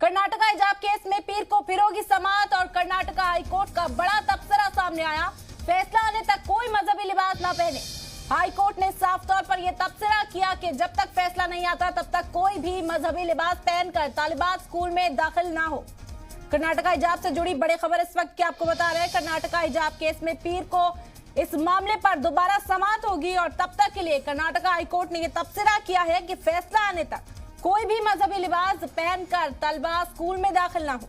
कर्नाटका हिजाब केस में पीर को फिरोगी समात और कर्नाटका हाईकोर्ट का बड़ा तबसरा सामने आया। फैसला आने तक कोई मजहबी लिबास ना पहने। हाईकोर्ट ने साफ तौर पर यह तबसरा किया कि जब तक फैसला नहीं आता तब तक कोई भी मजहबी लिबास पहनकर तालिबात स्कूल में दाखिल ना हो। कर्नाटका हिजाब से जुड़ी बड़ी खबर इस वक्त की आपको बता रहे हैं। कर्नाटका हिजाब केस में पीर को इस मामले पर दोबारा समात होगी और तब तक के लिए कर्नाटका हाईकोर्ट ने यह तबसरा किया है कि फैसला आने तक कोई भी मजहबी लिबास पहनकर तलबा स्कूल में दाखिल ना हो।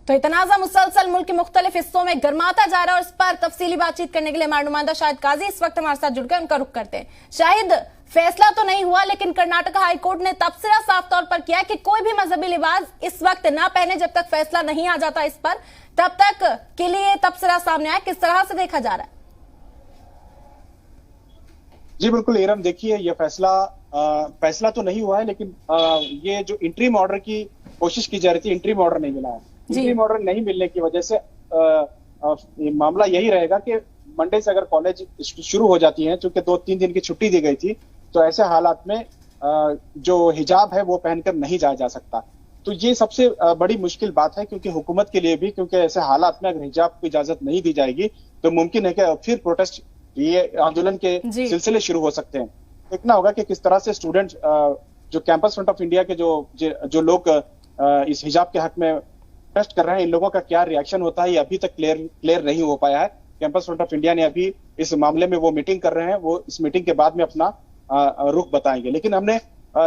तो तनाज़ा मुसलसल मुल्क के मुख्तलिफ हिस्सों में गर्माता जा रहा है और इस पर तफसीली बातचीत करने के लिए हमारे नुमाइंदा शाहिद काजी इस वक्त हमारे साथ जुड़ गए, उनका रुख करते हैं। शाहिद, फैसला तो नहीं हुआ लेकिन कर्नाटका हाईकोर्ट ने तबसरा साफ तौर पर किया कि कोई भी मजहबी लिबास इस वक्त ना पहने जब तक फैसला नहीं आ जाता इस पर। तब तक के लिए तबसरा सामने आया, किस तरह से देखा जा रहा है? जी बिल्कुल इरम, देखिए ये फैसला तो नहीं हुआ है लेकिन ये जो इंटरिम ऑर्डर की कोशिश की जा रही थी, इंटरिम ऑर्डर नहीं मिला है। इंटरिम ऑर्डर नहीं मिलने की वजह से मामला यही रहेगा कि मंडे से अगर कॉलेज शुरू हो जाती है, चूंकि 2-3 दिन की छुट्टी दी गई थी, तो ऐसे हालात में जो हिजाब है वो पहनकर नहीं जाया जा सकता। तो ये सबसे बड़ी मुश्किल बात है क्योंकि हुकूमत के लिए भी, क्योंकि ऐसे हालात में अगर हिजाब को इजाजत नहीं दी जाएगी तो मुमकिन है कि फिर प्रोटेस्ट, ये आंदोलन के सिलसिले शुरू हो सकते हैं। देखना होगा कि किस तरह से स्टूडेंट जो कैंपस फ्रंट ऑफ इंडिया के जो लोग इस हिजाब के हक में प्रोटेस्ट कर रहे हैं, इन लोगों का क्या रिएक्शन होता है, ये अभी तक क्लियर नहीं हो पाया है। कैंपस फ्रंट ऑफ इंडिया ने अभी इस मामले में वो मीटिंग कर रहे हैं, वो इस मीटिंग के बाद में अपना रुख बताएंगे। लेकिन हमने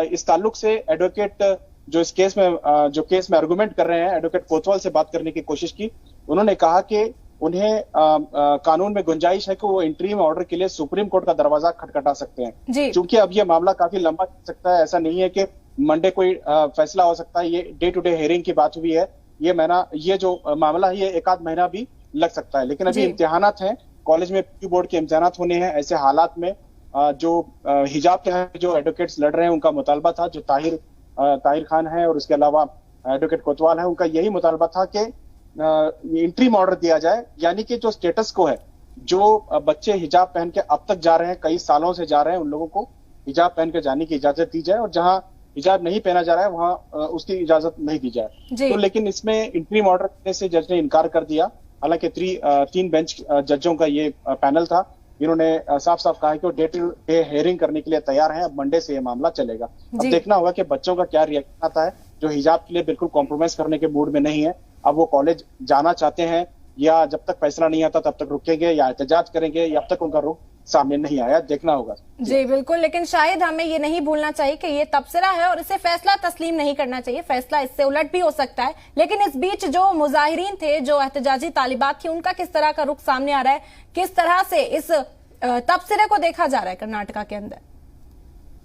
इस ताल्लुक से एडवोकेट जो इस केस में आर्गुमेंट कर रहे हैं, एडवोकेट कोतवाल से बात करने की कोशिश की। उन्होंने कहा कि उन्हें कानून में गुंजाइश है कि वो इंटरिम ऑर्डर के लिए सुप्रीम कोर्ट का दरवाजा खटखटा सकते हैं, क्योंकि अब ये मामला काफी लंबा चल सकता है। ऐसा नहीं है कि मंडे कोई फैसला हो सकता है। ये डे टू डे हियरिंग की बात हुई है। ये जो मामला है ये 1 आध महीना भी लग सकता है। लेकिन अभी इम्तिहानात हैं, कॉलेज में पीयू बोर्ड के इम्तिहानात होने हैं। ऐसे हालात में जो हिजाब के जो एडवोकेट्स लड़ रहे हैं उनका मुतालबा था, जो ताहिर खान है और उसके अलावा एडवोकेट कोतवाल है, उनका यही मुतालबा था कि इंटरिम ऑर्डर दिया जाए, यानी कि जो स्टेटस को है, जो बच्चे हिजाब पहन के अब तक जा रहे हैं, कई सालों से जा रहे हैं, उन लोगों को हिजाब पहन के जाने की इजाजत दी जाए और जहां हिजाब नहीं पहना जा रहा है वहां उसकी इजाजत नहीं दी जाए। तो लेकिन इसमें इंटरिम ऑर्डर देने से जज ने इनकार कर दिया। हालांकि 3 बेंच जजों का ये पैनल था, इन्होंने साफ साफ कहा कि वो डे टू डे हियरिंग करने के लिए तैयार हैं। अब मंडे से ये मामला चलेगा। अब देखना होगा कि बच्चों का क्या रिएक्शन आता है, जो हिजाब के लिए बिल्कुल कॉम्प्रोमाइज करने के मूड में नहीं है। अब वो कॉलेज जाना चाहते हैं या जब तक फैसला नहीं आता तब तक रुकेंगे या एहतजाज करेंगे, या अब तक उनका रुख सामने नहीं आया, देखना होगा। जी बिल्कुल, लेकिन शायद हमें ये नहीं भूलना चाहिए कि ये तबसरा है और इसे फैसला तस्लीम नहीं करना चाहिए। फैसला इससे उलट भी हो सकता है। लेकिन इस बीच जो मुजाहिरीन थे, जो एहतजाजी तालिबात थी, उनका किस तरह का रुख सामने आ रहा है, किस तरह से इस तबसरे को देखा जा रहा है कर्नाटका के अंदर?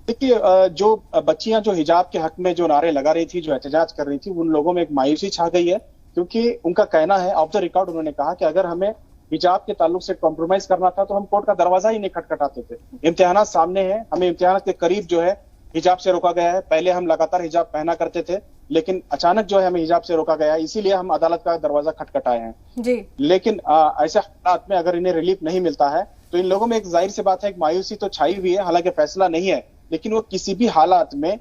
देखिए, जो बच्चियां जो हिजाब के हक में जो नारे लगा रही थी, जो एहतजाज कर रही थी, उन लोगों में एक मायूसी छा गई है, क्योंकि उनका कहना है, ऑफ द रिकॉर्ड उन्होंने कहा कि अगर हमें हिजाब के ताल्लुक से कॉम्प्रोमाइज करना था तो हम कोर्ट का दरवाजा ही नहीं खटखटाते थे। इम्तिहानात सामने हैं, हमें इम्तिहानात के करीब जो है हिजाब से रोका गया है। पहले हम लगातार हिजाब पहना करते थे, लेकिन अचानक जो है हमें हिजाब से रोका गया है, इसीलिए हम अदालत का दरवाजा खटखटाए हैं। लेकिन ऐसे हालात में अगर इन्हें रिलीफ नहीं मिलता है तो इन लोगों में एक जाहिर सी बात है, एक मायूसी तो छाई हुई है। हालांकि फैसला नहीं है, लेकिन वो किसी भी हालात में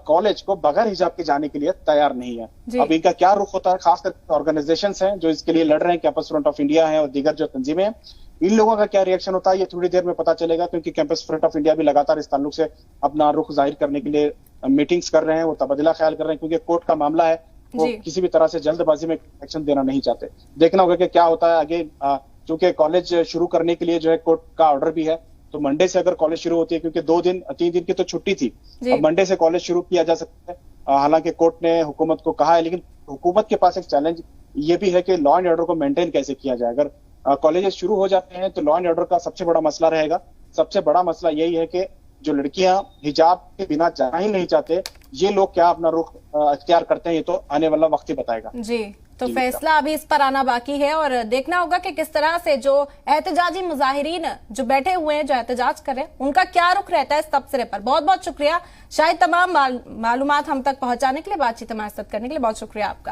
कॉलेज को बगैर हिजाब के जाने के लिए तैयार नहीं है। अब इनका क्या रुख होता है, खासकर ऑर्गेनाइजेशंस हैं जो इसके लिए लड़ रहे हैं, कैंपस फ्रंट ऑफ इंडिया है और दीगर जो तंजीमें हैं, इन लोगों का क्या रिएक्शन होता है ये थोड़ी देर में पता चलेगा, क्योंकि कैंपस फ्रंट ऑफ इंडिया भी लगातार इस ताल्लुक से अपना रुख जाहिर करने के लिए मीटिंग्स कर रहे हैं, वो तबादला ख्याल कर रहे हैं, क्योंकि कोर्ट का मामला है, वो किसी भी तरह से जल्दबाजी में एक्शन देना नहीं चाहते। देखना होगा कि क्या होता है आगे, क्योंकि कॉलेज शुरू करने के लिए जो है कोर्ट का ऑर्डर भी है। तो मंडे से अगर कॉलेज शुरू होती है, क्योंकि 2-3 दिन की तो छुट्टी थी, अब मंडे से कॉलेज शुरू किया जा सकता है। हालांकि कोर्ट ने हुकूमत को कहा है, लेकिन हुकूमत के पास एक चैलेंज ये भी है कि लॉ एंड ऑर्डर को मेंटेन कैसे किया जाए। अगर कॉलेजेस शुरू हो जाते हैं तो लॉ एंड ऑर्डर का सबसे बड़ा मसला रहेगा। सबसे बड़ा मसला यही है कि जो लड़कियां हिजाब के बिना जाना ही नहीं चाहते, ये लोग क्या अपना रुख अख्तियार करते हैं, ये तो आने वाला वक्त ही बताएगा। जी, तो फैसला अभी इस पर आना बाकी है और देखना होगा कि किस तरह से जो एहतजाजी मुजाहिरीन जो बैठे हुए हैं, जो एहतजाज कर रहे हैं, उनका क्या रुख रहता है इस तबसरे पर। बहुत बहुत शुक्रिया शायद, तमाम मालूमात हम तक पहुंचाने के लिए, बातचीत हमारे साथ करने के लिए बहुत शुक्रिया आपका।